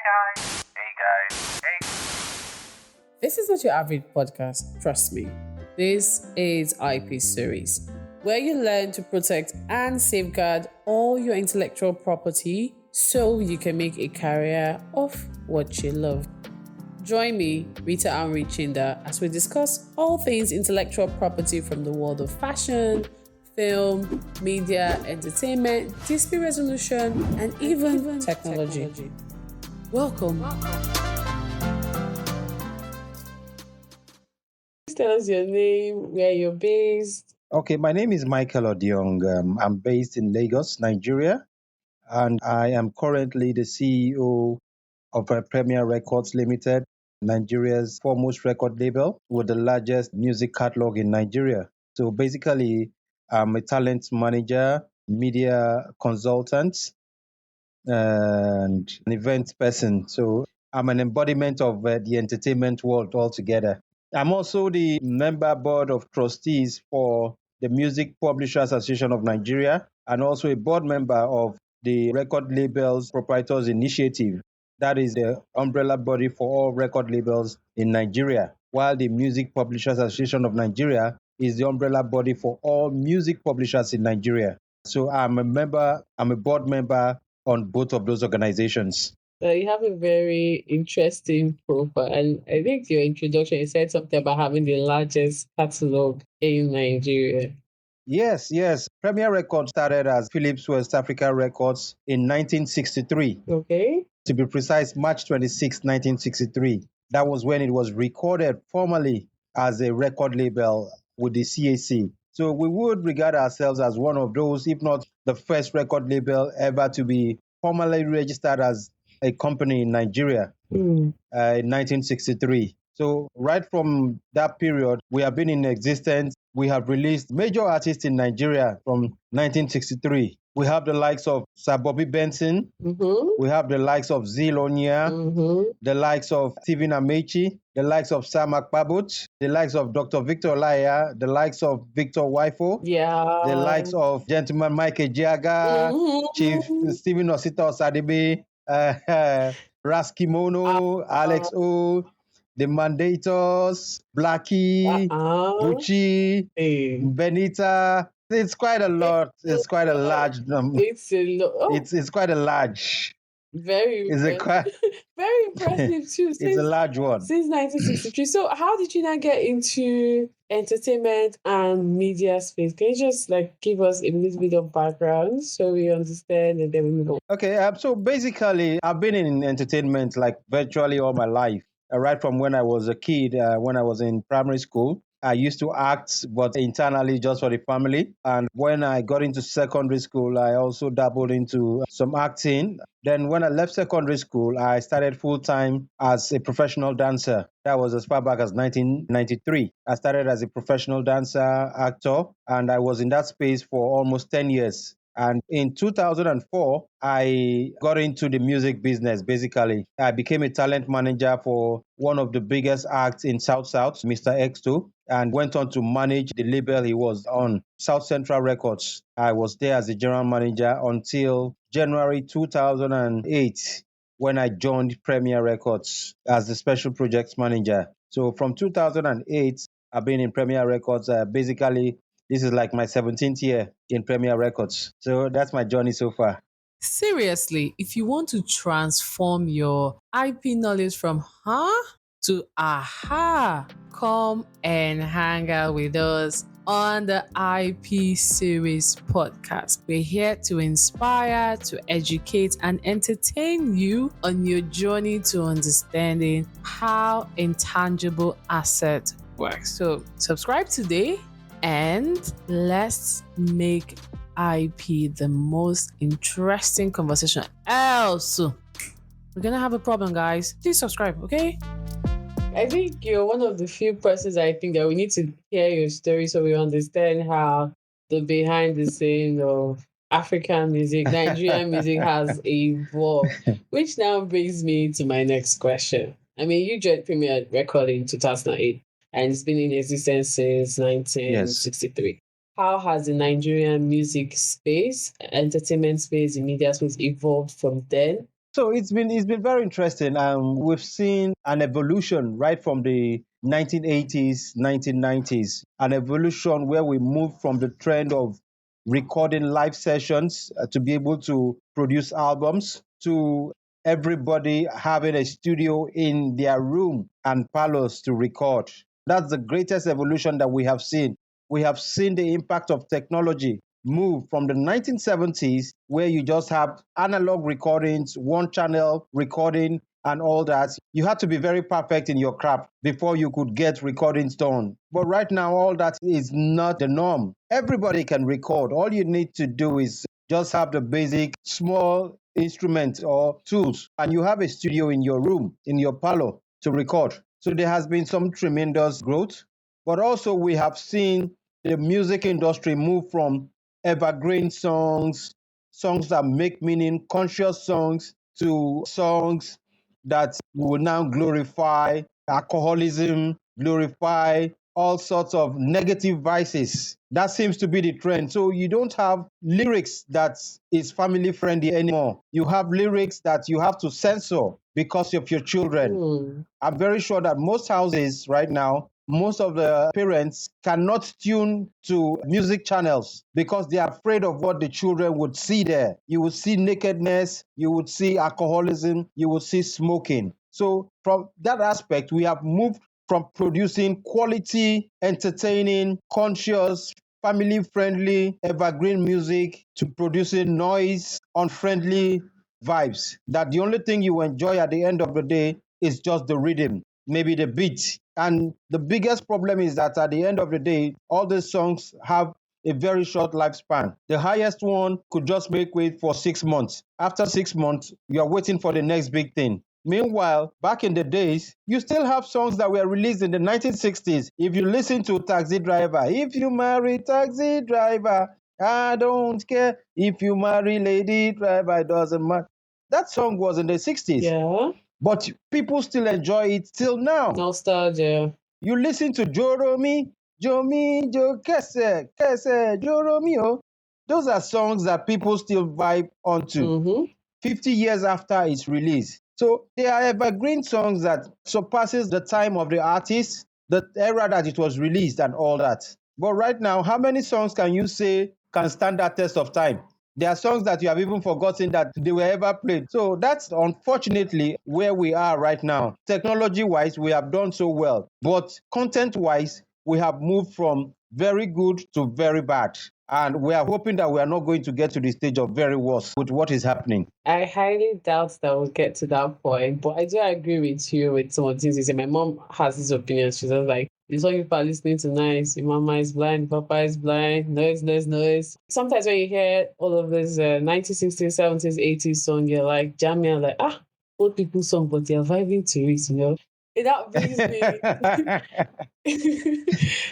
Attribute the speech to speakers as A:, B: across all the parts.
A: guys. Hey guys. Hey.
B: This is not your average podcast, trust me. This is IPSERIES, where you learn to protect and safeguard all your intellectual property so you can make a career of what you love. Join me, Rita Chinda, as we discuss all things intellectual property from the world of fashion, film, media, entertainment, dispute resolution, and even technology. Welcome. Please tell us your name, where you're based.
C: Okay, my name is Michael Odiong. I'm based in Lagos, Nigeria, and I am currently the CEO of Premier Records Limited, Nigeria's foremost record label with the largest music catalog in Nigeria. So basically, I'm a talent manager, media consultant, and an event person. So I'm an embodiment of the entertainment world altogether. I'm also the member board of trustees for the Music Publishers Association of Nigeria and also a board member of the Record Labels Proprietors Initiative. That is the umbrella body for all record labels in Nigeria, while the Music Publishers Association of Nigeria is the umbrella body for all music publishers in Nigeria. So I'm a board member on both of those organizations.
B: You have a very interesting profile, and I think your introduction, you said something about having the largest catalog in Nigeria.
C: Yes. Premier Records started as Philips West Africa Records in 1963.
B: Okay.
C: To be precise, March 26, 1963. That was when it was recorded formally as a record label with the CAC. So we would regard ourselves as one of those, if not the first record label ever to be formally registered as a company in Nigeria in 1963. So right from that period, we have been in existence. We have released major artists in Nigeria from 1963. We have the likes of Sir Bobby Benson.
B: Mm-hmm.
C: We have the likes of Zilonia, the likes of Stephen Amechi, the likes of Sam Akpabut, the likes of Dr. Victor Olaiya, the likes of Victor Waifo, the likes of gentleman Michael Jiaga, Chief Stephen Osita Osadibe, Raskimono, Alex O, the Mandators, Blackie, Bucci, Benita. It's quite a lot. It's quite a large number.
B: It's a lot. Oh.
C: It's quite a large.
B: Very impressive. Very impressive too.
C: It's a large one.
B: Since 1963. So how did you not get into entertainment and media space? Can you just give us a little bit of background so we understand and then we move on?
C: Okay, so basically I've been in entertainment virtually all my life. Right from when I was a kid, when I was in primary school. I used to act, but internally just for the family. And when I got into secondary school, I also dabbled into some acting. Then when I left secondary school, I started full-time as a professional dancer. That was as far back as 1993. I started as a professional dancer, actor, and I was in that space for almost 10 years. And in 2004, I got into the music business, basically. I became a talent manager for one of the biggest acts in South, Mr. X2, and went on to manage the label he was on, South Central Records. I was there as a general manager until January 2008, when I joined Premier Records as the special projects manager. So from 2008, I've been in Premier Records. Basically, this is my 17th year in Premier Records. So that's my journey so far.
B: Seriously, if you want to transform your IP knowledge from to aha, come and hang out with us on the IPSERIES podcast. We're here to inspire, to educate, and entertain you on your journey to understanding how intangible asset works. So subscribe today and let's make IP the most interesting conversation. Else, we're gonna have a problem, guys. Please subscribe, okay? I think you're one of the few persons I think that we need to hear your story so we understand how the behind the scenes of African music, Nigerian music has evolved. Which now brings me to my next question. I mean, you joined Premier Record in 2008 and it's been in existence since 1963. Yes. How has the Nigerian music space, entertainment space, the media space evolved from then
C: So it's been very interesting. We've seen an evolution right from the 1980s, 1990s, an evolution where we moved from the trend of recording live sessions to be able to produce albums to everybody having a studio in their room and parlors to record. That's the greatest evolution that we have seen. We have seen the impact of technology move from the 1970s, where you just have analog recordings, one channel recording, and all that. You had to be very perfect in your craft before you could get recordings done. But right now, all that is not the norm. Everybody can record. All you need to do is just have the basic small instruments or tools, and you have a studio in your room, in your parlor to record. So there has been some tremendous growth, but also we have seen the music industry move from evergreen songs, songs that make meaning, conscious songs, to songs that will now glorify alcoholism, glorify all sorts of negative vices. That seems to be the trend. So you don't have lyrics that is family friendly anymore. You have lyrics that you have to censor because of your children. I'm very sure that most houses right now, most of the parents cannot tune to music channels because they are afraid of what the children would see there. You would see nakedness, you would see alcoholism, you would see smoking. So from that aspect, we have moved from producing quality, entertaining, conscious, family friendly, evergreen music to producing noise, unfriendly vibes. That the only thing you enjoy at the end of the day is just the rhythm, maybe the beat. And the biggest problem is that at the end of the day, all these songs have a very short lifespan. The highest one could just make way for 6 months. After 6 months, you are waiting for the next big thing. Meanwhile, back in the days, you still have songs that were released in the 1960s. If you listen to Taxi Driver, if you marry Taxi Driver, I don't care. If you marry Lady Driver, it doesn't matter. That song was in the 60s.
B: Yeah.
C: But people still enjoy it till now.
B: Nostalgia.
C: You listen to Joromi, Jomi, Jo Kese, Kese, Joromi. Oh. Those are songs that people still vibe onto 50 years after its release. So they are evergreen songs that surpasses the time of the artist, the era that it was released and all that. But right now, how many songs can you say can stand that test of time? There are songs that you have even forgotten that they were ever played. So that's unfortunately where we are right now. Technology-wise, we have done so well. But content-wise, we have moved from very good to very bad. And we are hoping that we are not going to get to the stage of very worse with what is happening.
B: I highly doubt that we'll get to that point, but I do agree with you with some of the things you say. My mom has this opinion. She's just like, the song people are listening to nice, your mama is blind, papa is blind, noise, noise, noise. Sometimes when you hear all of this 1960s, 70s, 80s song, you're like, jamming, you're like, old people song, but they're vibing to it, you know? That brings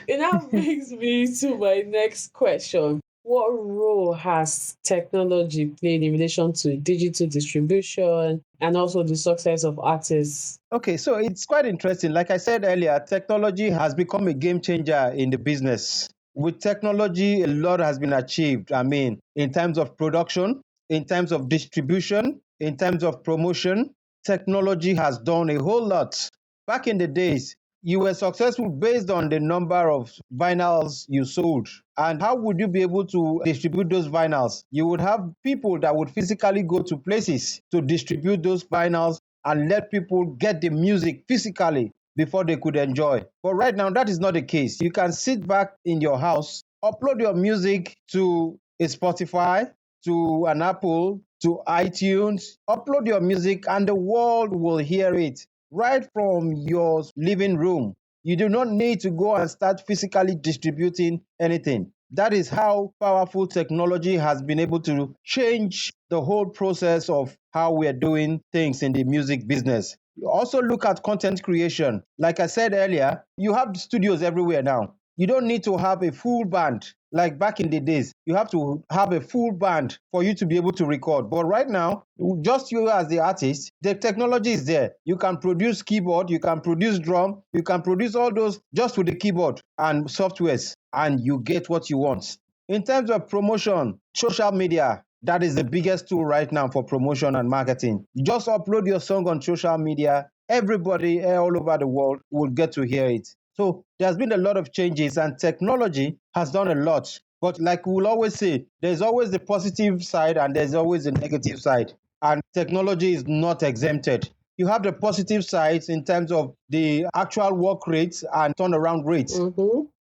B: it now brings me to my next question. What role has technology played in relation to digital distribution and also the success of artists?
C: Okay, so it's quite interesting. Like I said earlier, technology has become a game changer in the business. With technology, a lot has been achieved. I mean, in terms of production, in terms of distribution, in terms of promotion, technology has done a whole lot. Back in the days, you were successful based on the number of vinyls you sold. And how would you be able to distribute those vinyls? You would have people that would physically go to places to distribute those vinyls and let people get the music physically before they could enjoy. But right now, that is not the case. You can sit back in your house, upload your music to a Spotify, to an Apple, to iTunes, upload your music, and the world will hear it right from your living room. You do not need to go and start physically distributing anything. That is how powerful technology has been able to change the whole process of how we are doing things in the music business. You also look at content creation. Like I said earlier, you have studios everywhere now. You don't need to have a full band like back in the days. You have to have a full band for you to be able to record. But right now, just you as the artist, the technology is there. You can produce keyboard, you can produce drum, you can produce all those just with the keyboard and softwares, and you get what you want. In terms of promotion, social media, That is the biggest tool right now for promotion and marketing. You just upload your song on social media, everybody all over the world will get to hear it. So there's been a lot of changes and technology has done a lot. But like we'll always say, there's always the positive side and there's always the negative side. And technology is not exempted. You have the positive sides in terms of the actual work rates and turnaround rates.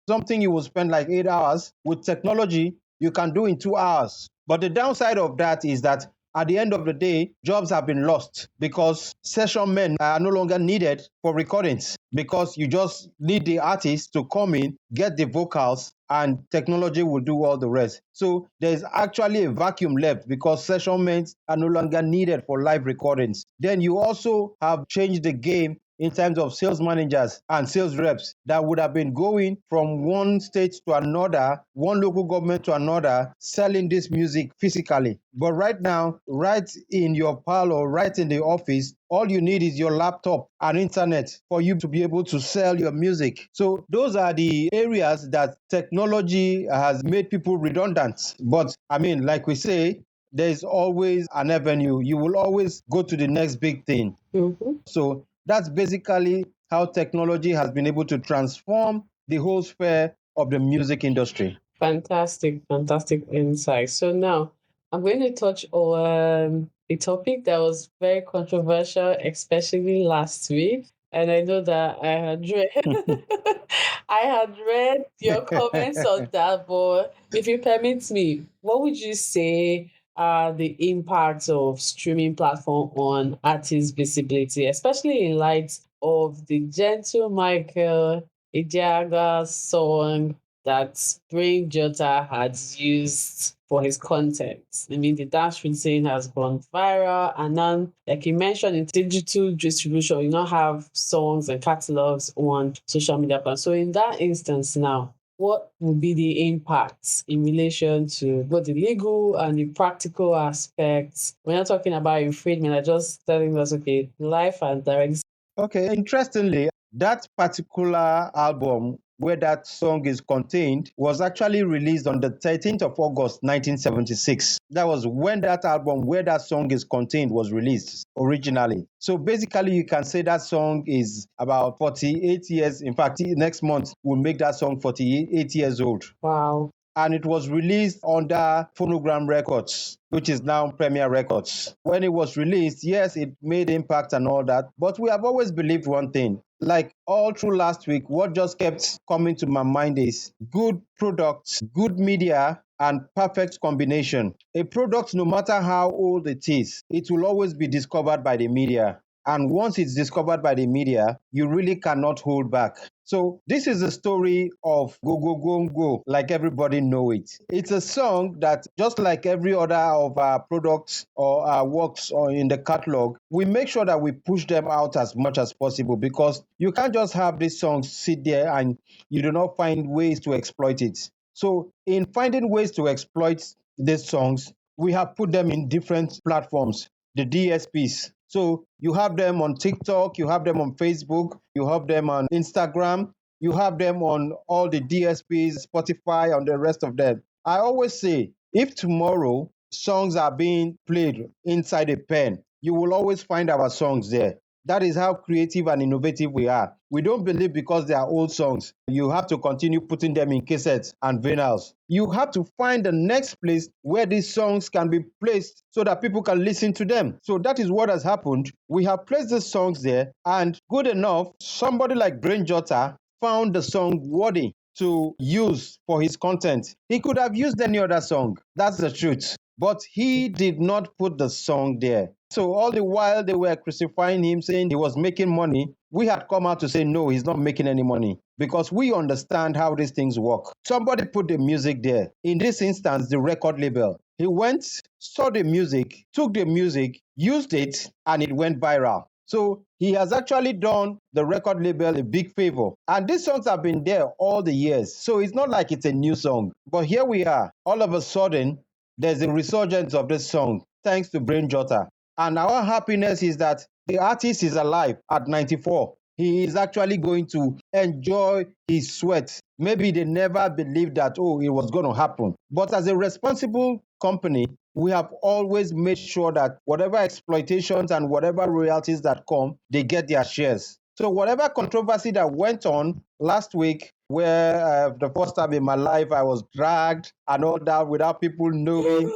C: Something you will spend like 8 hours with technology, you can do in 2 hours. But the downside of that is that at the end of the day, jobs have been lost because session men are no longer needed for recordings because you just need the artist to come in, get the vocals, and technology will do all the rest. So there's actually a vacuum left because session men are no longer needed for live recordings. Then you also have changed the game in terms of sales managers and sales reps that would have been going from one state to another, one local government to another, selling this music physically. But right now, right in your parlor, right in the office, all you need is your laptop and internet for you to be able to sell your music. So those are the areas that technology has made people redundant. But I mean, like we say, there's always an avenue. You will always go to the next big thing. So that's basically how technology has been able to transform the whole sphere of the music industry.
B: Fantastic, fantastic insight. So now I'm going to touch on a topic that was very controversial, especially last week. And I know that I had read I had read your comments on that, but if you permit me, what would you say are the impacts of streaming platform on artist visibility, especially in light of the gentle Michael Odiong song that Brain Jota had used for his content? I mean, the dance routine has gone viral, and now, like you mentioned, in digital distribution, you now have songs and catalogs on social media platforms. So, in that instance, now, what would be the impacts in relation to both the legal and the practical aspects? We're not talking about infringement, I'm just telling us, okay, life and direct.
C: Okay, interestingly, that particular album where that song is contained was actually released on the 13th of August 1976. That was when that album where that song is contained was released originally. So basically you can say that song is about 48 years. In fact, next month we'll make that song 48 years old.
B: Wow.
C: And it was released under Phonogram Records, which is now Premier Records. When it was released, yes, it made impact and all that, but we have always believed one thing. Like all through last week, what just kept coming to my mind is good products, good media, and perfect combination. A product, no matter how old it is, it will always be discovered by the media. And once it's discovered by the media, you really cannot hold back. So this is the story of Go Go Go Go, like everybody know it. It's a song that, just like every other of our products or our works or in the catalog, we make sure that we push them out as much as possible because you can't just have these songs sit there and you do not find ways to exploit it. So in finding ways to exploit these songs, we have put them in different platforms, the DSPs. So you have them on TikTok, you have them on Facebook, you have them on Instagram, you have them on all the DSPs, Spotify, and the rest of them. I always say, if tomorrow songs are being played inside a pen, you will always find our songs there. That is how creative and innovative we are. We don't believe because they are old songs, you have to continue putting them in cassettes and vinyls. You have to find the next place where these songs can be placed so that people can listen to them. So that is what has happened. We have placed the songs there, and good enough, somebody like Brain Jota found the song worthy to use for his content. He could have used any other song. That's the truth. But he did not put the song there. So all the while they were crucifying him, saying he was making money, we had come out to say, no, he's not making any money because we understand how these things work. Somebody put the music there. In this instance, the record label. He went, saw the music, took the music, used it, and it went viral. So he has actually done the record label a big favor. And these songs have been there all the years. So it's not like it's a new song. But here we are. All of a sudden, there's a resurgence of this song, thanks to Brain Jota. And our happiness is that the artist is alive at 94. He is actually going to enjoy his sweat. Maybe they never believed that, oh, it was going to happen. But as a responsible company, we have always made sure that whatever exploitations and whatever royalties that come, they get their shares. So whatever controversy that went on last week, where the first time in my life I was dragged and all that without people knowing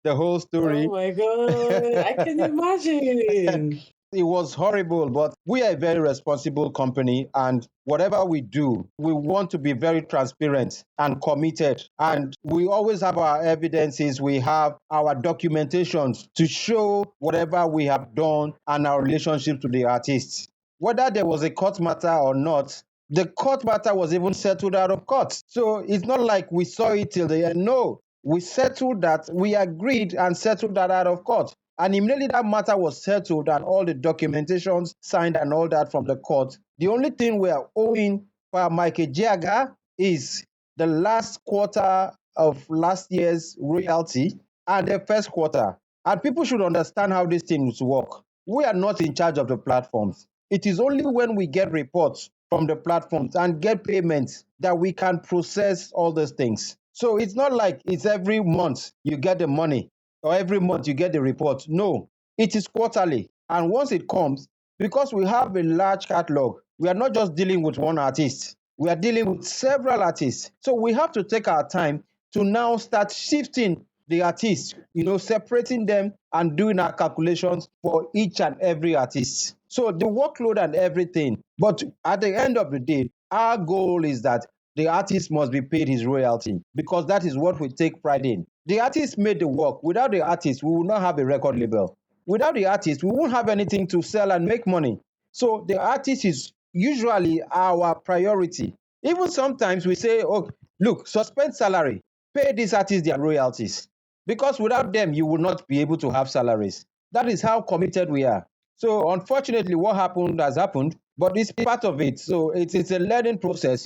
C: the whole
B: Oh
C: story.
B: my God, I can imagine.
C: It was horrible, but we are a very responsible company, and whatever we do, we want to be very transparent and committed. And we always have our evidences, we have our documentations to show whatever we have done and our relationship to the artists. Whether there was a court matter or not, the court matter was even settled out of court. So it's not like we saw it till the end. No, we settled that, we agreed and settled that out of court. And immediately that matter was settled and all the documentations signed and all that from the court, the only thing we are owing for Michael Jaga is the last quarter of last year's royalty and the first quarter. And people should understand how these things work. We are not in charge of the platforms. It is only when we get reports from the platforms and get payments that we can process all those things. So it's not like it's every month you get the money or every month you get the report. No, it is quarterly. And once it comes, because we have a large catalog, we are not just dealing with one artist. We are dealing with several artists. So we have to take our time to now start shifting the artists, separating them and doing our calculations for each and every artist. So the workload and everything. But at the end of the day, our goal is that the artist must be paid his royalty because that is what we take pride in. The artist made the work. Without the artist, we will not have a record label. Without the artist, we won't have anything to sell and make money. So the artist is usually our priority. Even sometimes we say, oh, look, suspend salary, pay these artists their royalties. Because without them, you will not be able to have salaries. That is how committed we are. So unfortunately, what happened has happened, but it's part of it. So it's a learning process,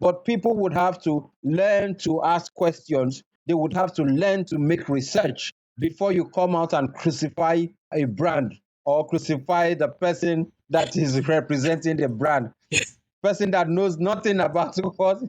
C: But people would have to learn to ask questions. They would have to learn to make research before you come out and crucify a brand or crucify the person that is representing the brand. Person that knows nothing about what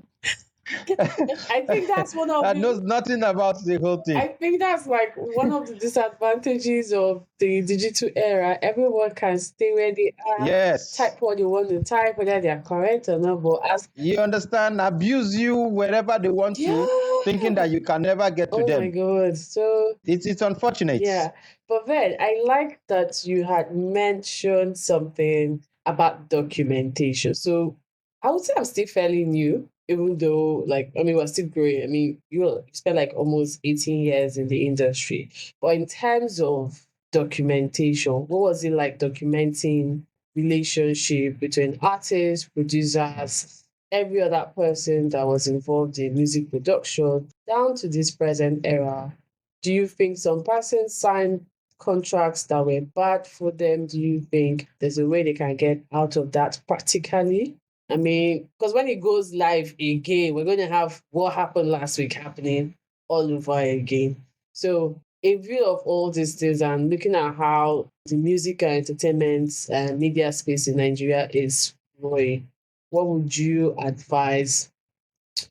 B: I think that's one of
C: that knows nothing about the whole thing.
B: I think that's like one of the disadvantages of the digital era. Everyone can stay where they are,
C: Yes.
B: type what they want to type, whether they are correct or not. But as
C: You understand? Abuse you wherever they want to, thinking that you can never get to
B: oh
C: them.
B: my God, so
C: It's unfortunate.
B: yeah. But then I like that you had mentioned something about documentation. So I would say I'm still fairly new, even though, like, I mean, we're still growing. I mean, you spent like almost 18 years in the industry. But in terms of documentation, what was it like documenting relationship between artists, producers, every other person that was involved in music production down to this present era? Do you think some persons signed contracts that were bad for them? Do you think there's a way they can get out of that practically? I mean, because when it goes live again, we're going to have what happened last week happening all over again. So, in view of all these things and looking at how the music and entertainment and media space in Nigeria is growing, what would you advise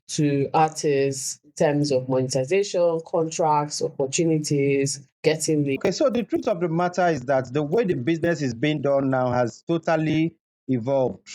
B: to artists in terms of monetization, contracts, opportunities, getting the
C: Okay, so the truth of the matter is that the way the business is being done now has totally evolved.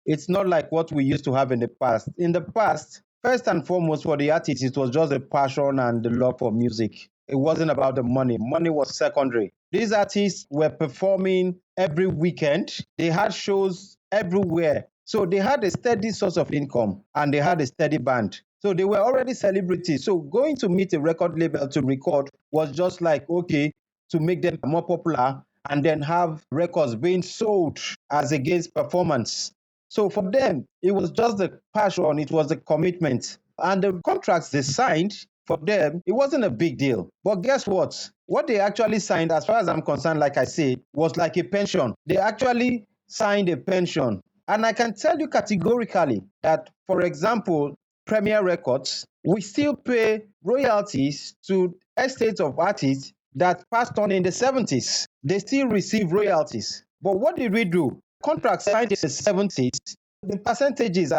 C: It's not like what we used to have in the past. In the past, first and foremost, for the artist, it was just a passion and the love for music. It wasn't about the money. Money was secondary. These artists were performing every weekend. They had shows everywhere. So they had a steady source of income and they had a steady band. So they were already celebrities. So going to meet a record label to record was just like, okay, to make them more popular and then have records being sold as against performance. So for them, it was just the passion, it was the commitment. And the contracts they signed, for them, it wasn't a big deal. But guess what? What they actually signed, as far as I'm concerned, like I said, was like a pension. They actually signed a pension. And I can tell you categorically that, for example, Premier Records, we still pay royalties to estates of artists that passed on in the 70s. They still receive royalties. But what did we do? Contracts signed in the 70s, the percentages,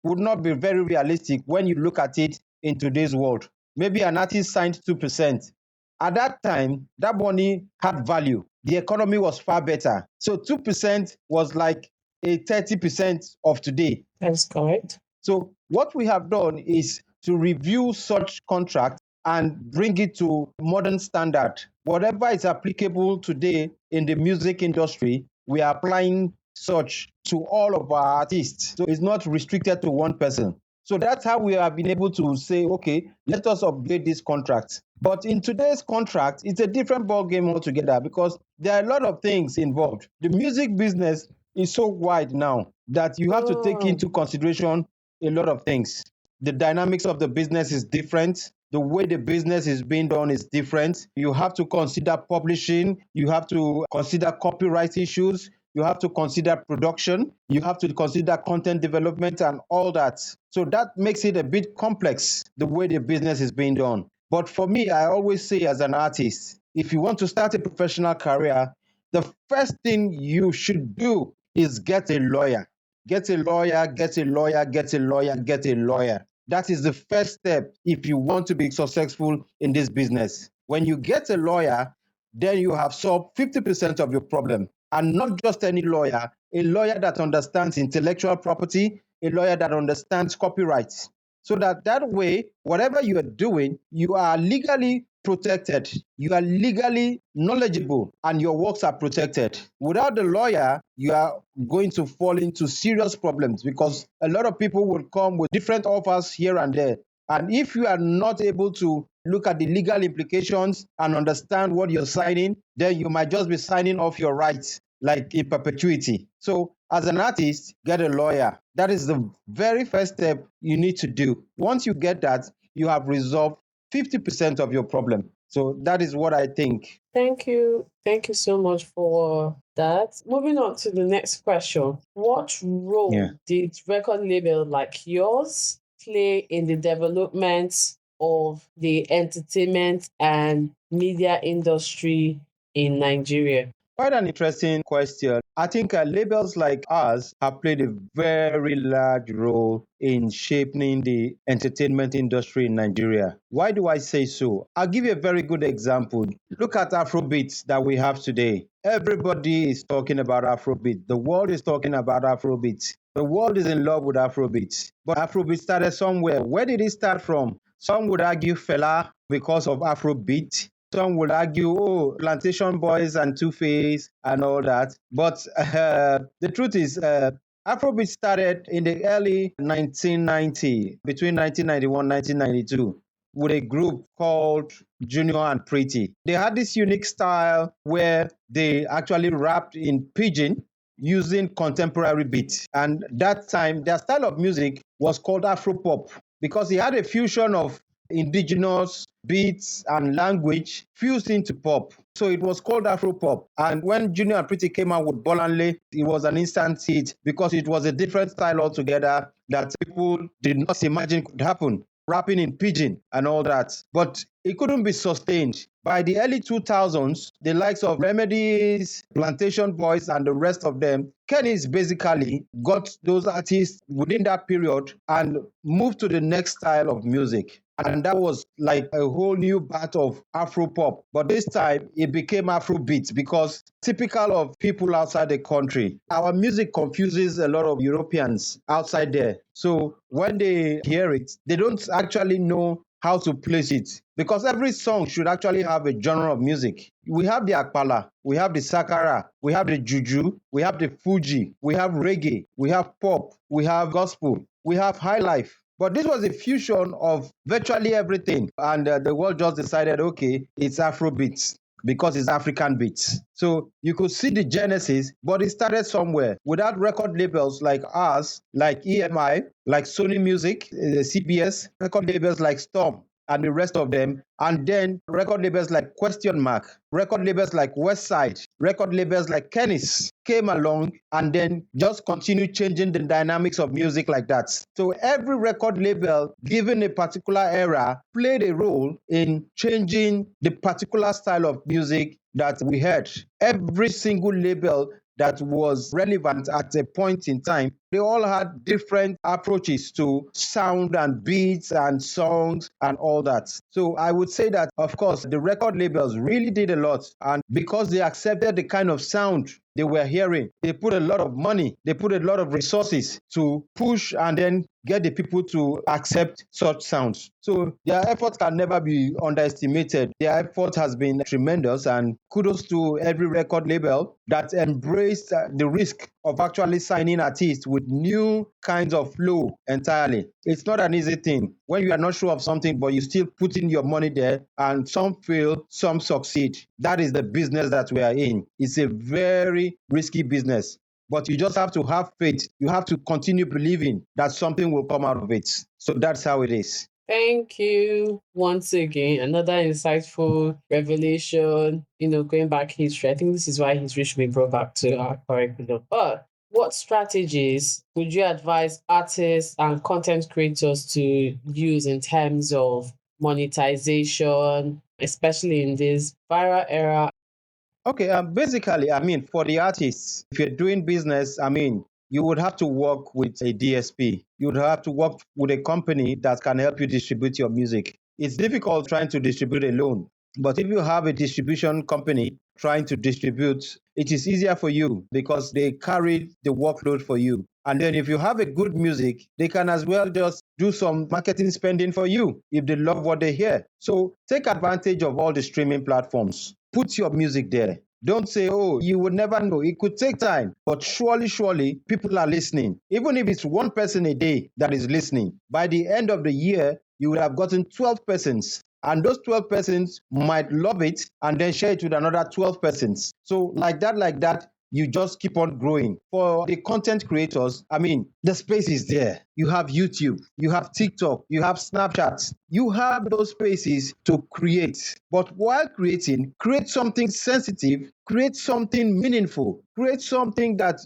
C: would not be very realistic when you look at it in today's world. Maybe an artist signed 2%, At that time, that money had value. The economy was far better. So 2% was like a 30% of today.
B: That's correct.
C: So what we have done is to review such contracts and bring it to modern standard. Whatever is applicable today in the music industry, we are applying such to all of our artists. So it's not restricted to one person. So that's how we have been able to say, okay, let us upgrade this contract. But in today's contract, it's a different ballgame altogether because there are a lot of things involved. The music business is so wide now that you have to take into consideration a lot of things. The dynamics of the business is different. The way the business is being done is different. You have to consider publishing. You have to consider copyright issues. You have to consider production. You have to consider content development and all that. So that makes it a bit complex, the way the business is being done. But for me, I always say as an artist, if you want to start a professional career, the first thing you should do is get a lawyer. Get a lawyer, get a lawyer, get a lawyer, get a lawyer. That is the first step if you want to be successful in this business. When you get a lawyer, then you have solved 50% of your problem. And not just any lawyer, a lawyer that understands intellectual property, a lawyer that understands copyrights. So that way, whatever you are doing, you are legally protected. You are legally knowledgeable and your works are protected. Without the lawyer, you are going to fall into serious problems because a lot of people will come with different offers here and there. And if you are not able to look at the legal implications and understand what you're signing, then you might just be signing off your rights like in perpetuity. So as an artist, get a lawyer. That is the very first step you need to do. Once you get that, you have resolved 50% of your problem. So that is what I think.
B: Thank you. Thank you so much for that. Moving on to the next question. What role did record label like yours play in the development of the entertainment and media industry in Nigeria?
C: Quite an interesting question. I think labels like ours have played a very large role in shaping the entertainment industry in Nigeria. Why do I say so? I'll give you a very good example. Look at Afrobeats that we have today. Everybody is talking about Afrobeat. The world is talking about Afrobeat. The world is in love with Afrobeat. But Afrobeat started somewhere. Where did it start from? Some would argue Fela because of Afrobeat. Some would argue, oh, Plantation Boys and Two-Face and all that. But the truth is, Afrobeat started in the early 1990, between 1991 and 1992, with a group called Junior and Pretty. They had this unique style where they actually rapped in pidgin using contemporary beats. And that time, their style of music was called Afropop because it had a fusion of indigenous beats and language fused into pop. So it was called Afropop. And when Junior and Pretty came out with Bolanle, it was an instant hit because it was a different style altogether that people did not imagine could happen. Rapping in pidgin and all that. But it couldn't be sustained. By the early 2000s, the likes of Remedies, Plantation Boys, and the rest of them, Kenny's basically got those artists within that period and moved to the next style of music. And that was like a whole new batch of Afro-pop. But this time, it became Afrobeat because typical of people outside the country, our music confuses a lot of Europeans outside there. So when they hear it, they don't actually know how to place it because every song should actually have a genre of music. We have the Akpala, we have the Sakara, we have the Juju, we have the Fuji, we have reggae, we have pop, we have gospel, we have high life. But this was a fusion of virtually everything. And the world just decided, okay, it's Afrobeats because it's African beats. So you could see the genesis, but it started somewhere. Without record labels like us, like EMI, like Sony Music, CBS, record labels like Storm, and the rest of them, and then record labels like Question Mark, record labels like Westside, record labels like Kennis came along and then just continued changing the dynamics of music like that. So every record label, given a particular era, played a role in changing the particular style of music that we heard. Every single label that was relevant at a point in time. They all had different approaches to sound and beats and songs and all that. So I would say that, of course, the record labels really did a lot. And because they accepted the kind of sound they were hearing, they put a lot of money, they put a lot of resources to push and then get the people to accept such sounds. So their effort can never be underestimated. Their effort has been tremendous, and kudos to every record label that embraced the risk of actually signing artists with new kinds of flow entirely. It's not an easy thing when you are not sure of something, but you still put in your money there, and some fail, some succeed. That is the business that we are in. It's a very risky business. But you just have to have faith. You have to continue believing that something will come out of it. So that's how it is.
B: Thank you once again. Another insightful revelation, going back history. I think this is why history should be brought back to our curriculum. But what strategies would you advise artists and content creators to use in terms of monetization, especially in this viral era?
C: Okay, basically, for the artists, if you're doing business, you would have to work with a DSP. You would have to work with a company that can help you distribute your music. It's difficult trying to distribute alone, but if you have a distribution company trying to distribute, it is easier for you because they carry the workload for you. And then if you have a good music, they can as well just do some marketing spending for you if they love what they hear. So take advantage of all the streaming platforms. Put your music there. Don't say, oh, you would never know. It could take time, but surely, people are listening. Even if it's one person a day that is listening, by the end of the year, you would have gotten 12 persons. And those 12 persons might love it and then share it with another 12 persons. So like that, you just keep on growing. For the content creators, the space is there. You have YouTube, you have TikTok, you have Snapchat. You have those spaces to create. But while creating, create something sensitive, create something meaningful, create something that,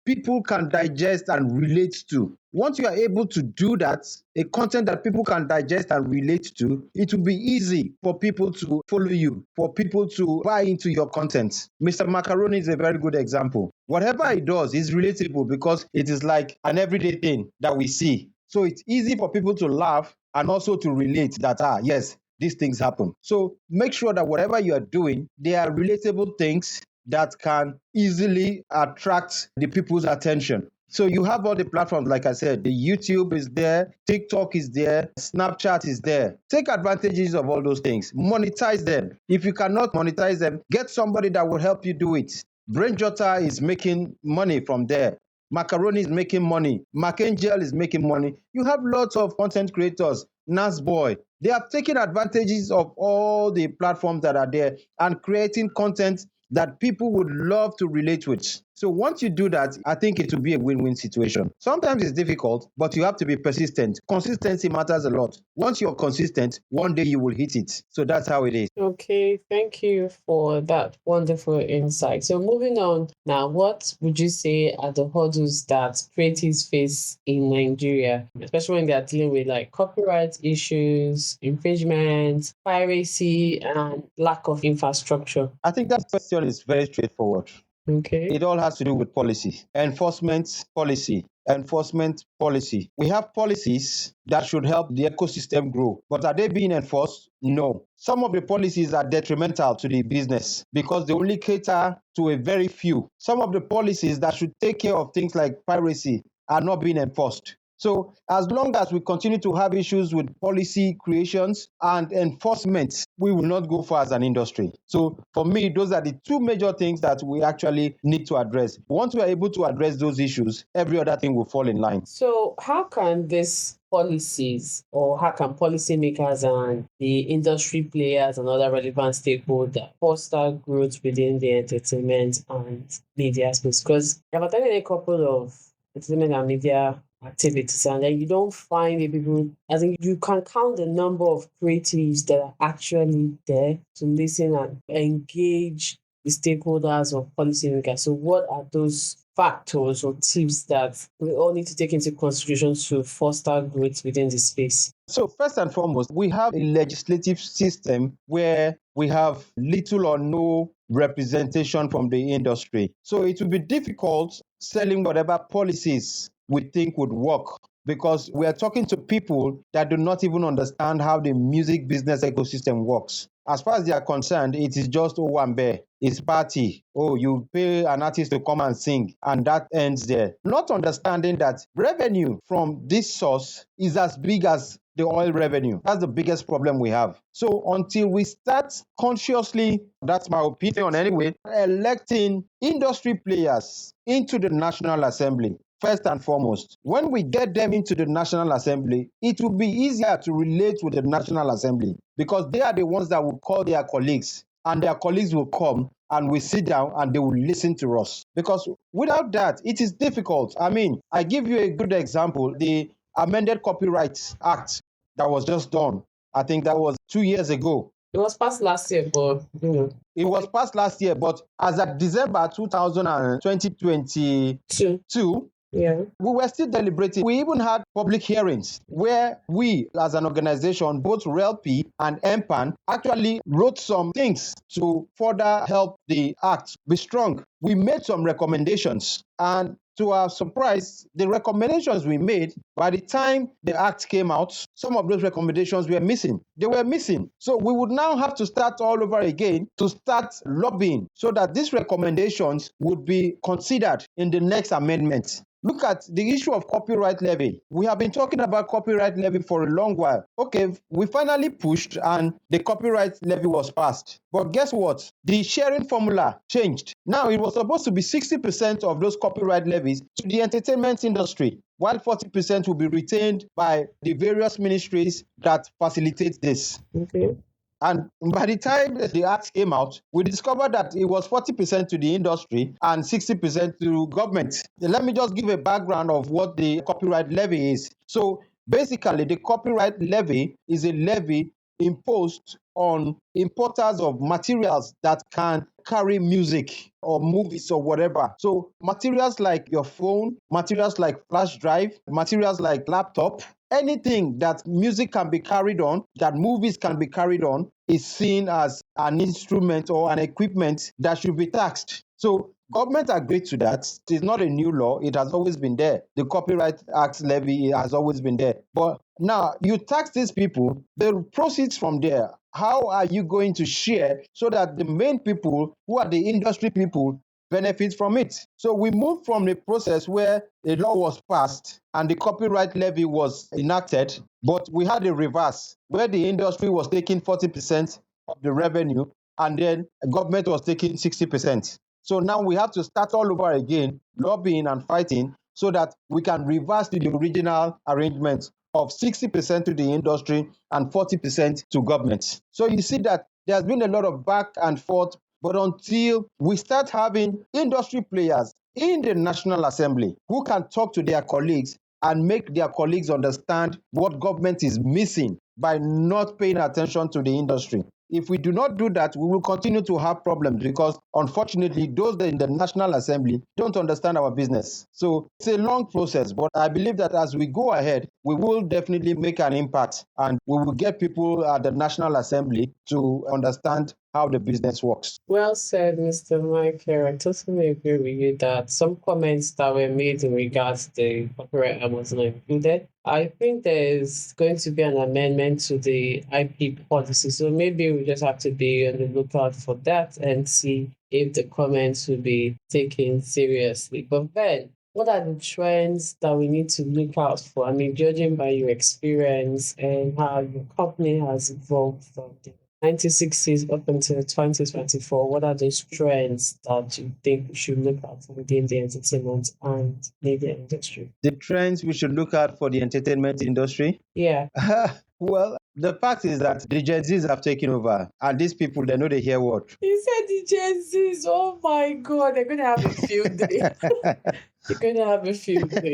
C: people can digest and relate to. Once you are able to do that, a content that people can digest and relate to, it will be easy for people to follow you, for people to buy into your content. Mr. Macaroni is a very good example. Whatever he does is relatable because it is like an everyday thing that we see. So it's easy for people to laugh and also to relate that, yes, these things happen. So make sure that whatever you are doing, they are relatable things that can easily attract the people's attention. So you have all the platforms, like I said, the YouTube is there, TikTok is there, Snapchat is there. Take advantages of all those things. Monetize them. If you cannot monetize them, get somebody that will help you do it. Brain Jotter is making money from there. Macaroni is making money. Macangel is making money. You have lots of content creators. Nasboy. They are taking advantages of all the platforms that are there and creating content that people would love to relate with. So once you do that, I think it will be a win-win situation. Sometimes it's difficult, but you have to be persistent. Consistency matters a lot. Once you're consistent, one day you will hit it. So that's how it is.
B: Okay, thank you for that wonderful insight. So moving on now, what would you say are the hurdles that creatives face in Nigeria, especially when they are dealing with like copyright issues, infringement, piracy, and lack of infrastructure?
C: I think that question is very straightforward.
B: Okay.
C: It all has to do with policy, enforcement policy. We have policies that should help the ecosystem grow, but are they being enforced? No. Some of the policies are detrimental to the business because they only cater to a very few. Some of the policies that should take care of things like piracy are not being enforced. So as long as we continue to have issues with policy creations and enforcement, we will not go far as an industry. So for me, those are the two major things that we actually need to address. Once we are able to address those issues, every other thing will fall in line.
B: So how can these policies, or how can policymakers and the industry players and other relevant stakeholders foster growth within the entertainment and media space? Because I've attended a couple of entertainment and media activities, and then you don't find the people, I think you can count the number of creatives that are actually there to listen and engage the stakeholders or policymakers. So what are those factors or tips that we all need to take into consideration to foster growth within the space?
C: So first and foremost, we have a legislative system where we have little or no representation from the industry. So it will be difficult selling whatever policies we think would work because we are talking to people that do not even understand how the music business ecosystem works. As far as they are concerned, it is just Owambe, it's party. Oh, you pay an artist to come and sing, and that ends there. Not understanding that revenue from this source is as big as the oil revenue. That's the biggest problem we have. So until we start consciously, that's my opinion anyway, electing industry players into the National Assembly, first and foremost, when we get them into the National Assembly, it will be easier to relate with the National Assembly because they are the ones that will call their colleagues and their colleagues will come and we sit down and they will listen to us. Because without that, it is difficult. I mean, I give you a good example. The amended Copyright Act that was just done, I think that was 2 years ago.
B: It was passed last year, but
C: It was passed last year, but as of December 2022,
B: yeah.
C: we were still deliberating. We even had public hearings where we, as an organization, both RELP and MPAN, actually wrote some things to further help the act be strong. We made some recommendations, and to our surprise, the recommendations we made, by the time the act came out, some of those recommendations were missing. They were missing. So we would now have to start all over again to start lobbying so that these recommendations would be considered in the next amendment. Look at the issue of copyright levy. We have been talking about copyright levy for a long while. Okay, we finally pushed and the copyright levy was passed. But guess what? The sharing formula changed. Now it was supposed to be 60% of those copyright levies to the entertainment industry, while 40% will be retained by the various ministries that facilitate this.
B: Okay.
C: And by the time the act came out, we discovered that it was 40% to the industry and 60% to government. Let me just give a background of what the copyright levy is. So basically, the copyright levy is a levy imposed on importers of materials that can carry music or movies or whatever. So materials like your phone, materials like flash drive, materials like laptop, anything that music can be carried on, that movies can be carried on, is seen as an instrument or an equipment that should be taxed. So government agreed to that. It is not a new law. It has always been there. The Copyright Act levy has always been there. But now you tax these people, the proceeds from there, how are you going to share so that the main people, who are the industry people, benefit from it? So we moved from a process where a law was passed and the copyright levy was enacted, but we had a reverse where the industry was taking 40% of the revenue and then government was taking 60%. So now we have to start all over again, lobbying and fighting so that we can reverse the original arrangement of 60% to the industry and 40% to government. So you see that there's been a lot of back and forth, but until we start having industry players in the National Assembly who can talk to their colleagues and make their colleagues understand what government is missing by not paying attention to the industry. If we do not do that, we will continue to have problems because, unfortunately, those in the National Assembly don't understand our business. So it's a long process, but I believe that as we go ahead, we will definitely make an impact and we will get people at the National Assembly to understand how the business works.
B: Well said, Mr. Michael. I totally agree with you that some comments that were made in regards to the copyright I was not included. I think there's going to be an amendment to the IP policy. So maybe we just have to be on the lookout for that and see if the comments will be taken seriously. But then, what are the trends that we need to look out for? I mean, judging by your experience and how your company has evolved from the 1960s up until 2024, what are those trends that you think we should look at within the entertainment and media industry?
C: The trends we should look at for the entertainment industry?
B: Yeah.
C: Well, the fact is that the Gen Zs have taken over, and these people, they know they hear what.
B: You said the Gen Zs. Oh my God, they're going to have a field day. They're going to have a field day.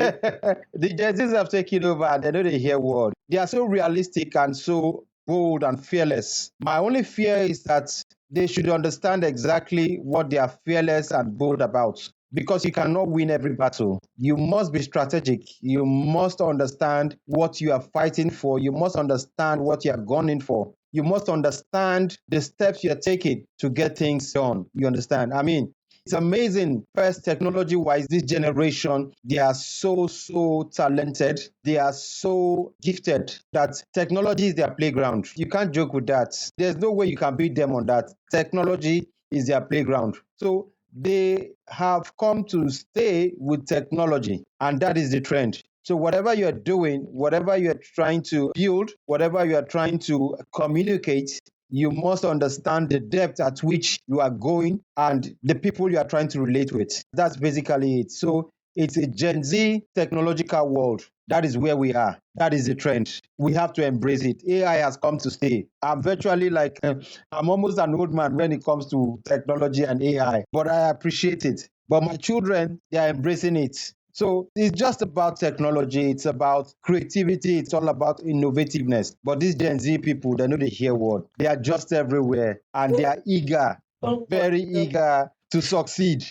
C: The Gen Zs have taken over, and they know they hear what. They are so realistic and so bold and fearless. My only fear is that they should understand exactly what they are fearless and bold about. Because you cannot win every battle. You must be strategic. You must understand what you are fighting for. You must understand what you are gunning for. you must understand the steps you're taking to get things done. You understand? I mean, it's amazing. First, technology wise, this generation, they are so talented. They are so gifted that technology is their playground. You can't joke with that. There's no way you can beat them on that. Technology is their playground. So they have come to stay with technology, and that is the trend. So whatever you're doing, whatever you're trying to build, whatever you are trying to communicate, you must understand the depth at which you are going and the people you are trying to relate with. That's basically it. So it's a Gen Z technological world. That is where we are. That is the trend. We have to embrace it. AI has come to stay. I'm virtually like, I'm almost an old man when it comes to technology and AI, but I appreciate it. But my children, they are embracing it. So it's just about technology. It's about creativity. It's all about innovativeness. But these Gen Z people, they know the hear word. They are just everywhere and they are eager, very eager to succeed.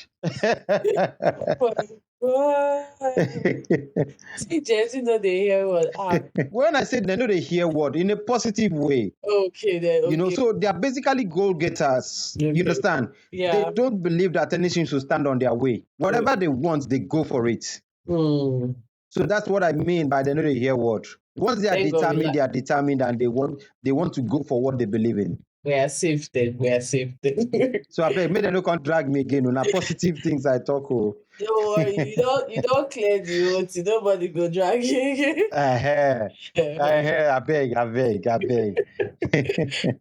B: See, Jency, know they hear what?
C: When I say they know they hear word in a positive way,
B: Okay, then. Okay.
C: you know, so they are basically goal getters.
B: Okay.
C: You understand?
B: Yeah.
C: They don't believe that anything should stand on their way. Whatever they want, they go for it.
B: Mm.
C: So that's what I mean by they know they hear word. Once they are
B: Thank God we
C: determined,
B: like-
C: they are determined, and they want to go for what they believe in.
B: We are safe then. We are safe then.
C: So I beg, may they no come drag me again. On positive things I talk. Oh.
B: Don't worry, you don't clear the roads. Nobody go drag you.
C: I beg.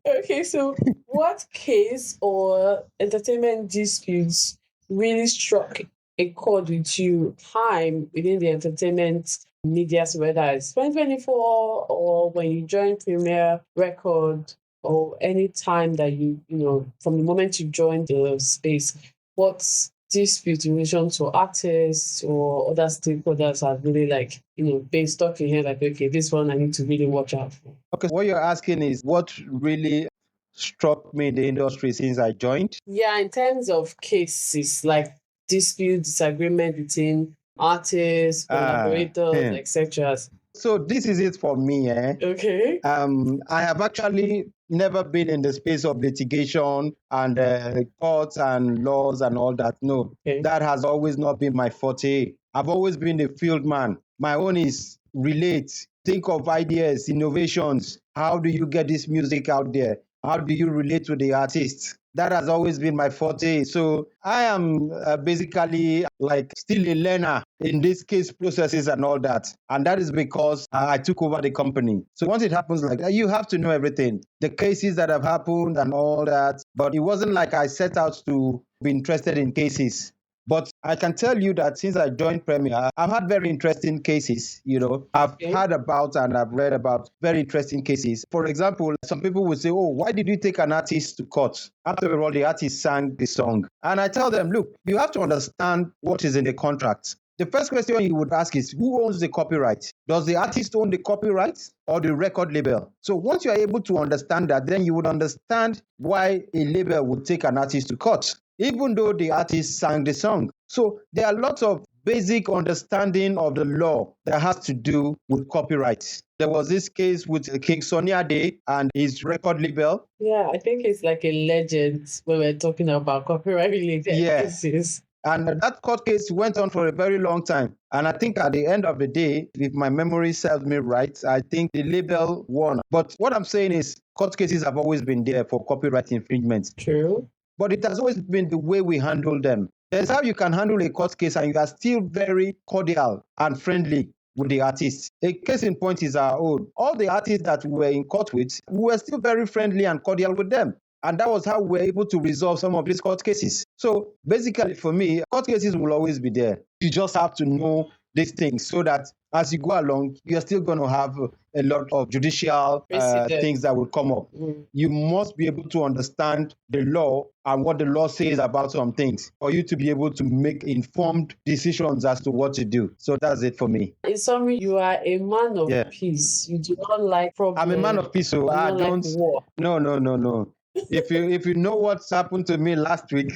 B: Okay, so what case or entertainment disputes really struck a chord with you time within the entertainment media, whether it's 2024 or when you joined Premier Record or any time that you know, from the moment you joined the space, what dispute in relation to artists or other stakeholders have really like, you know, been stuck in here like, okay, this one I need to really watch out for?
C: Okay, what you're asking is what really struck me in the industry since I joined?
B: Yeah, in terms of cases like dispute, disagreement between artists, collaborators, etc.
C: So this is it for me.
B: Okay.
C: I have actually never been in the space of litigation and courts and laws and all that. No,
B: Okay.
C: that has always not been my forte. I've always been a field man. My own is relate, think of ideas, innovations. How do you get this music out there? How do you relate to the artists? That has always been my forte. So I am basically like still a learner in these case processes and all that. And that is because I took over the company. So once it happens like that, you have to know everything, the cases that have happened and all that. But it wasn't like I set out to be interested in cases. But I can tell you that since I joined Premier, I've had very interesting cases. You know, I've heard about and I've read about very interesting cases. For example, some people will say, oh, why did you take an artist to court? After all, the artist sang the song. And I tell them, look, you have to understand what is in the contract. The first question you would ask is, who owns the copyright? Does the artist own the copyright or the record label? So once you are able to understand that, then you would understand why a label would take an artist to court, even though the artist sang the song. So there are lots of basic understanding of the law that has to do with copyright. There was this case with King Sunny Ade and his record label.
B: Yeah, I think it's like a legend when we're talking about copyright related cases.
C: And that court case went on for a very long time. And I think at the end of the day, if my memory serves me right, I think the label won. But what I'm saying is court cases have always been there for copyright infringement.
B: True.
C: But it has always been the way we handle them. There's how you can handle a court case and you are still very cordial and friendly with the artists. A case in point is our own. All the artists that we were in court with, we were still very friendly and cordial with them. And that was how we were able to resolve some of these court cases. So basically for me, court cases will always be there. You just have to know these things so that as you go along, you're still going to have a lot of judicial things that will come up. You must be able to understand the law and what the law says about some things for you to be able to make informed decisions as to what to do. So that's it for me.
B: In summary, you are a man of peace. You do not like problems.
C: I'm a man of peace, so I don't.
B: Like war.
C: No. If you know what's happened to me last week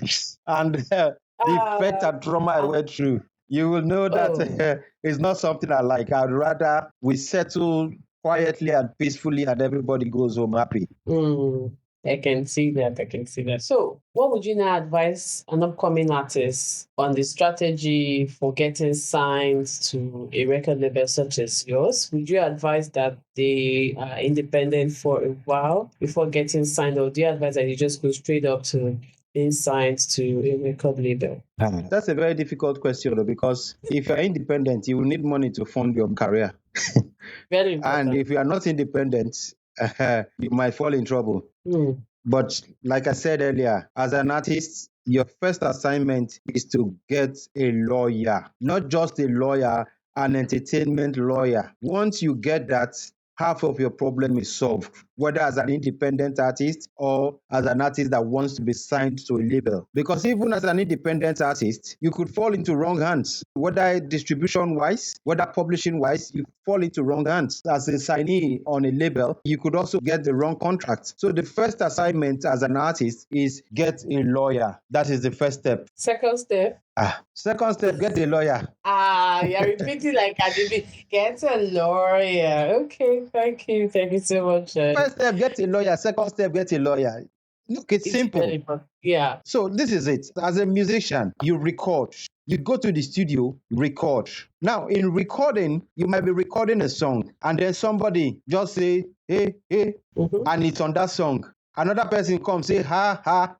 C: and the effect and trauma I went through, you will know that it's not something I like. I'd rather we settle quietly and peacefully, and everybody goes home happy.
B: Mm, I can see that. I can see that. So, what would you now advise an upcoming artist on the strategy for getting signed to a record label such as yours? Would you advise that they are independent for a while before getting signed, or do you advise that you just go straight up to being signed to a record label?
C: That's a very difficult question though, because if you're independent, you will need money to fund your career.
B: Very
C: And
B: important.
C: if you are not independent, you might fall in trouble.
B: Mm,
C: But like I said earlier, as an artist, your first assignment is to get a lawyer, not just a lawyer, an entertainment lawyer. Once you get that, half of your problem is solved, whether as an independent artist or as an artist that wants to be signed to a label. Because even as an independent artist, you could fall into wrong hands, whether distribution wise, whether publishing wise, you fall into wrong hands. As a signee on a label, you could also get the wrong contract. So the first assignment as an artist is get a lawyer. That is the first step.
B: Second step.
C: Second step, get a lawyer.
B: You're repeating like Adibi. Get a lawyer. Okay, thank you. Thank you so much.
C: First step, get a lawyer. Second step, get a lawyer. Look, it's simple.
B: Very important. Yeah.
C: So this is it. As a musician, you record. You go to the studio, record. Now, in recording, you might be recording a song, and then somebody just say, hey, hey, and it's on that song. Another person comes, say, ha, ha,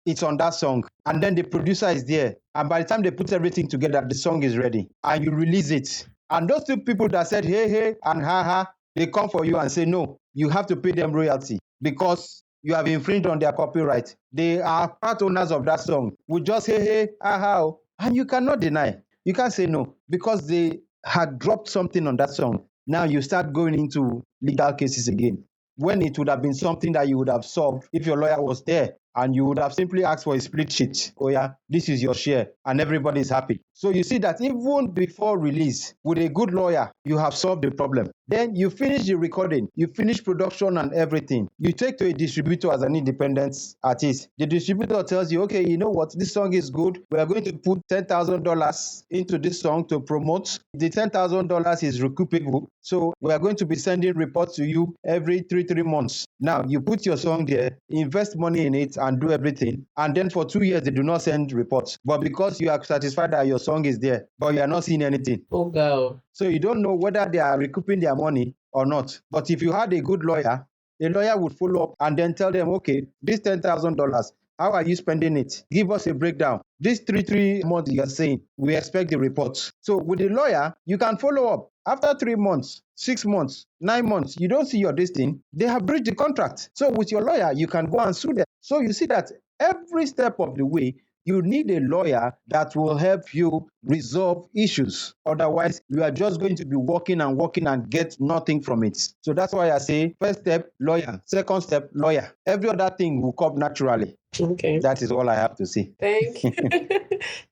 C: it's on that song. And then the producer is there. And by the time they put everything together, the song is ready. And you release it. And those two people that said, hey, hey, and ha, ha, they come for you and say, no, you have to pay them royalty because you have infringed on their copyright. They are part owners of that song. We just say, hey, ha, ha, and you cannot deny. You can't say no because they had dropped something on that song. Now you start going into legal cases again, when it would have been something that you would have solved if your lawyer was there and you would have simply asked for a split sheet. Oh yeah, this is your share, and everybody is happy. So you see that even before release, with a good lawyer, you have solved the problem. Then you finish the recording, you finish production and everything. You take to a distributor as an independent artist. The distributor tells you, okay, you know what, this song is good. We are going to put $10,000 into this song to promote. The $10,000 is recoupable. So we are going to be sending reports to you every three months. Now you put your song there, invest money in it and do everything. And then for 2 years, they do not send reports. But because you are satisfied that your song is there, but you are not seeing anything.
B: Oh, girl.
C: So you don't know whether they are recouping their money or not. But if you had a good lawyer, a lawyer would follow up and then tell them, okay, this $10,000, how are you spending it? Give us a breakdown. This three months you're saying, we expect the reports. So with a lawyer, you can follow up. After 3 months, 6 months, 9 months, you don't see your this thing, they have breached the contract. So with your lawyer, you can go and sue them. So you see that every step of the way, you need a lawyer that will help you resolve issues. Otherwise, you are just going to be working and get nothing from it. So that's why I say first step, lawyer. Second step, lawyer. Every other thing will come naturally.
B: Okay.
C: That is all I have to say.
B: Thank you.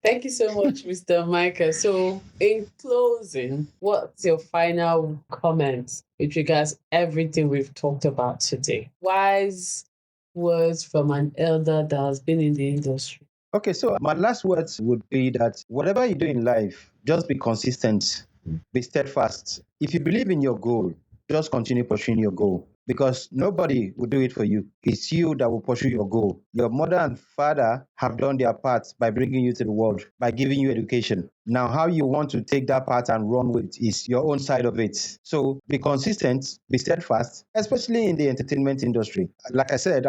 B: Thank you so much, Mr. Michael. So, in closing, what's your final comment with regards to everything we've talked about today? Wise words from an elder that has been in the industry.
C: Okay, so my last words would be that whatever you do in life, just be consistent, be steadfast. If you believe in your goal, just continue pursuing your goal because nobody will do it for you. It's you that will pursue your goal. Your mother and father have done their part by bringing you to the world, by giving you education. Now, how you want to take that part and run with is your own side of it. So be consistent, be steadfast, especially in the entertainment industry. Like I said,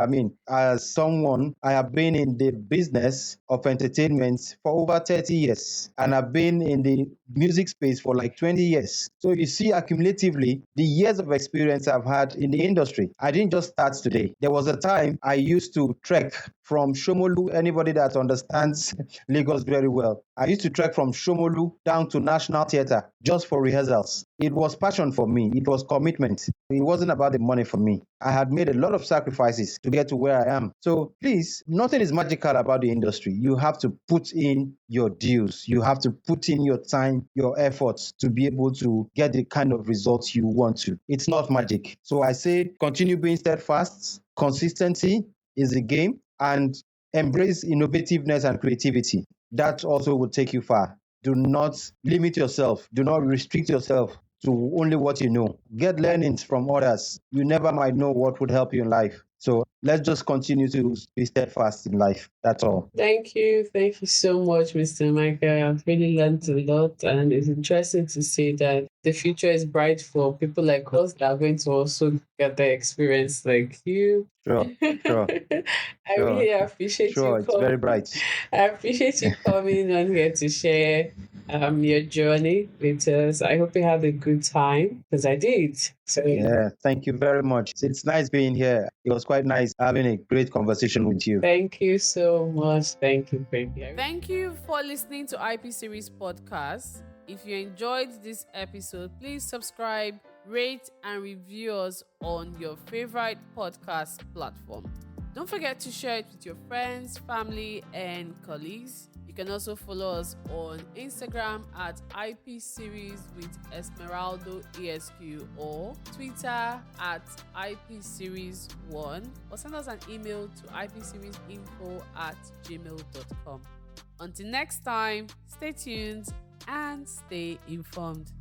C: as someone, I have been in the business of entertainment for over 30 years, and I've been in the music space for like 20 years. So you see, accumulatively, the years of experience I've had in the industry. I didn't just start today. There was a time I used to trek from Shomolu, anybody that understands Lagos very well. I used to trek from Shomolu down to National Theatre just for rehearsals. It was passion for me. It was commitment. It wasn't about the money for me. I had made a lot of sacrifices to get to where I am. So please, nothing is magical about the industry. You have to put in your dues. You have to put in your time, your efforts to be able to get the kind of results you want to. It's not magic. So I say continue being steadfast. Consistency is the game, and embrace innovativeness and creativity. That also will take you far. Do not limit yourself. Do not restrict yourself to only what you know. Get learnings from others. You never might know what would help you in life. So let's just continue to be steadfast in life. That's all.
B: Thank you. Thank you so much, Mr. Michael. I've really learned a lot, and it's interesting to see that the future is bright for people like us that are going to also get the experience like you.
C: Sure, sure,
B: I
C: sure,
B: really appreciate you
C: sure. It's very bright.
B: I appreciate you coming on here to share your journey with us. I hope you had a good time because I did. So
C: Yeah, thank you very much. It's nice being here. It was quite nice having a great conversation with you.
B: thank you so much. Thank you, baby. Thank you for listening to IP Series Podcast. If you enjoyed this episode, please subscribe, rate, and review us on your favorite podcast platform. Don't forget to share it with your friends, family, and colleagues. You can also follow us on Instagram at IP Series with Esmeraldo ESQ or Twitter at IP Series 1 or send us an email to ipseriesinfo@gmail.com. Until next time, stay tuned and stay informed.